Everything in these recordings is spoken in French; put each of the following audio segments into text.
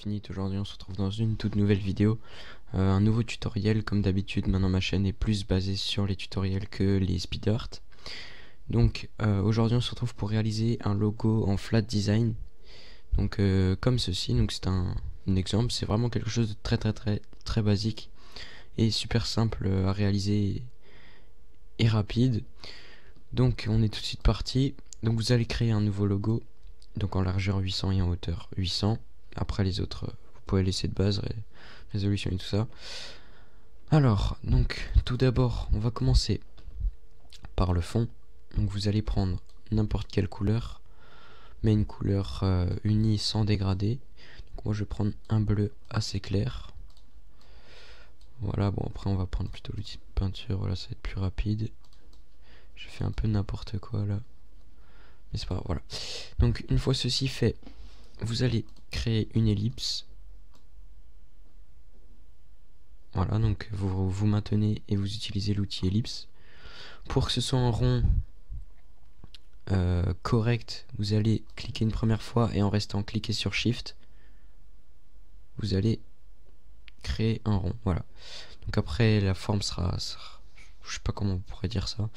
Infinite. Aujourd'hui on se retrouve dans une toute nouvelle vidéo, un nouveau tutoriel. Comme d'habitude, maintenant ma chaîne est plus basée sur les tutoriels que les speed art. Donc aujourd'hui on se retrouve pour réaliser un logo en flat design, donc comme ceci. Donc c'est un exemple, c'est vraiment quelque chose de très basique et super simple à réaliser et rapide. Donc on est tout de suite parti. Donc vous allez créer un nouveau logo, donc en largeur 800 et en hauteur 800. Après les autres, vous pouvez laisser de base, résolution et tout ça. Alors, donc tout d'abord, on va commencer par le fond. Donc vous allez prendre n'importe quelle couleur, mais une couleur unie sans dégradé. Donc moi je vais prendre un bleu assez clair. Voilà, bon après on va prendre plutôt l'outil de peinture, voilà, ça va être plus rapide. J'ai fait un peu n'importe quoi là, mais c'est pas grave, voilà. Donc une fois ceci fait, vous allez créer une ellipse. Voilà, donc vous maintenez et vous utilisez l'outil ellipse. Pour que ce soit un rond correct, vous allez cliquer une première fois et en restant cliqué sur Shift, vous allez créer un rond. Voilà. Donc après la forme sera je sais pas comment on pourrait dire ça,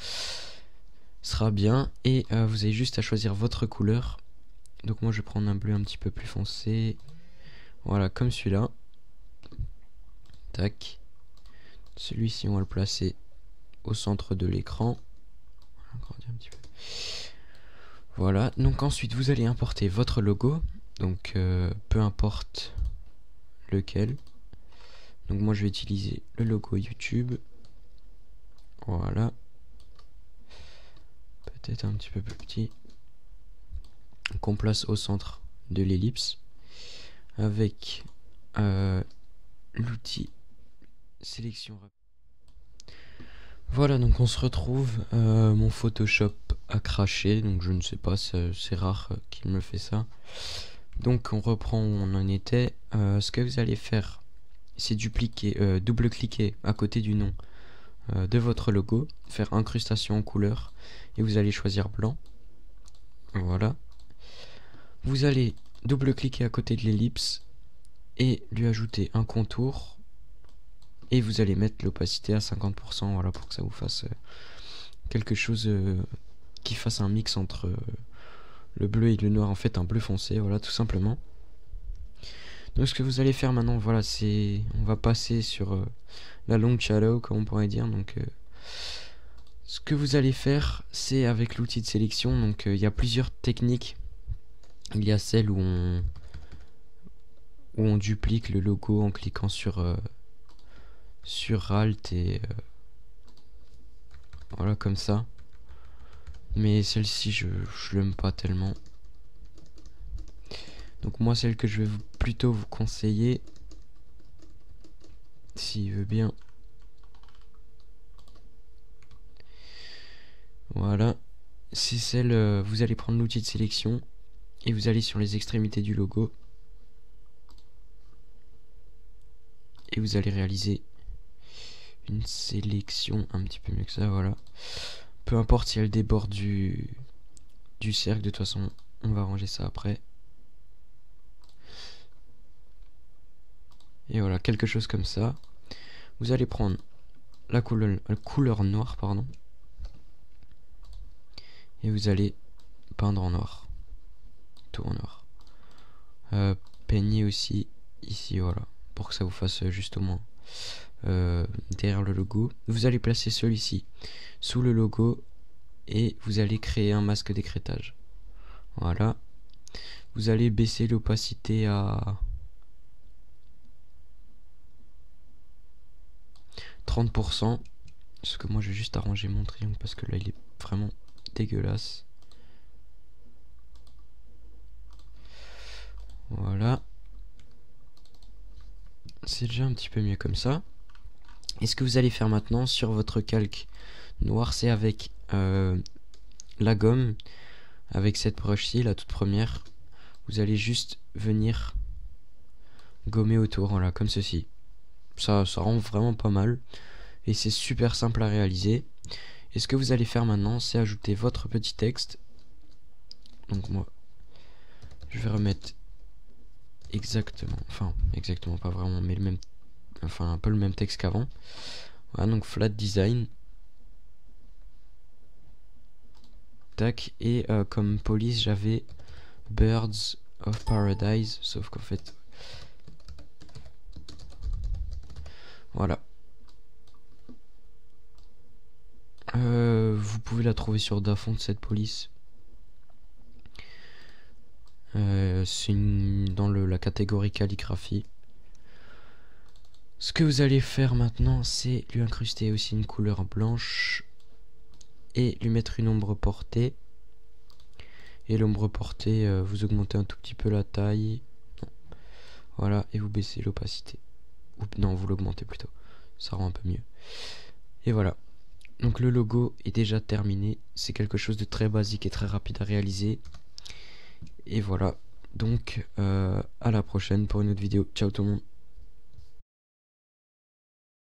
sera bien, et vous avez juste à choisir votre couleur. Donc moi je vais prendre un bleu un petit peu plus foncé. Voilà, comme celui-là. Tac. Celui-ci on va le placer au centre de l'écran. Un petit peu. Voilà, donc ensuite vous allez importer votre logo, donc peu importe lequel. Donc moi je vais utiliser le logo YouTube. Voilà, peut-être un petit peu plus petit, qu'on place au centre de l'ellipse avec l'outil sélection rapide. Voilà, donc on se retrouve, mon Photoshop a craché, donc je ne sais pas, c'est rare qu'il me fait ça. Donc on reprend où on en était. Ce que vous allez faire, c'est double-cliquer à côté du nom de votre logo, faire incrustation en couleur, et vous allez choisir blanc. Voilà. Vous allez double-cliquer à côté de l'ellipse et lui ajouter un contour. Et vous allez mettre l'opacité à 50%, voilà, pour que ça vous fasse quelque chose qui fasse un mix entre le bleu et le noir, en fait un bleu foncé, voilà, tout simplement. Donc ce que vous allez faire maintenant, voilà, c'est on va passer sur la long shadow, comme on pourrait dire. Donc ce que vous allez faire, c'est avec l'outil de sélection. Donc il y a plusieurs techniques. Il y a celle où on duplique le logo en cliquant sur Alt et voilà, comme ça. Mais celle-ci je l'aime pas tellement. Donc moi celle que je vais plutôt vous conseiller, s'il veut bien, voilà, c'est celle, vous allez prendre l'outil de sélection et vous allez sur les extrémités du logo et vous allez réaliser une sélection un petit peu mieux que ça, voilà. Peu importe si elle déborde du cercle, de toute façon on va ranger ça après. Et voilà, quelque chose comme ça. Vous allez prendre la couleur noire, pardon, et vous allez peindre en noir, tout en noir. Peignez aussi ici, voilà, pour que ça vous fasse justement derrière le logo. Vous allez placer celui-ci sous le logo et vous allez créer un masque d'écrêtage. Voilà. Vous allez baisser l'opacité à 30%. Parce que moi je vais juste arranger mon triangle parce que là il est vraiment dégueulasse. Voilà. C'est déjà un petit peu mieux comme ça. Et ce que vous allez faire maintenant sur votre calque noir, c'est avec la gomme, avec cette broche-ci, la toute première, vous allez juste venir gommer autour, voilà, comme ceci. Ça rend vraiment pas mal et c'est super simple à réaliser. Et ce que vous allez faire maintenant, c'est ajouter votre petit texte. Donc moi je vais remettre exactement, enfin exactement pas vraiment, mais le même, enfin un peu le même texte qu'avant. Voilà, donc flat design. Tac, et comme police j'avais Birds of Paradise, sauf qu'en fait, voilà. Vous pouvez la trouver sur Dafont, cette police. C'est dans la catégorie calligraphie. Ce que vous allez faire maintenant, c'est lui incruster aussi une couleur blanche et lui mettre une ombre portée. Et l'ombre portée, vous augmentez un tout petit peu la taille. Non. Voilà, et vous baissez l'opacité. Non, vous l'augmentez plutôt. Ça rend un peu mieux. Et voilà. Donc le logo est déjà terminé. C'est quelque chose de très basique et très rapide à réaliser. Et voilà. Donc à la prochaine pour une autre vidéo. Ciao tout le monde.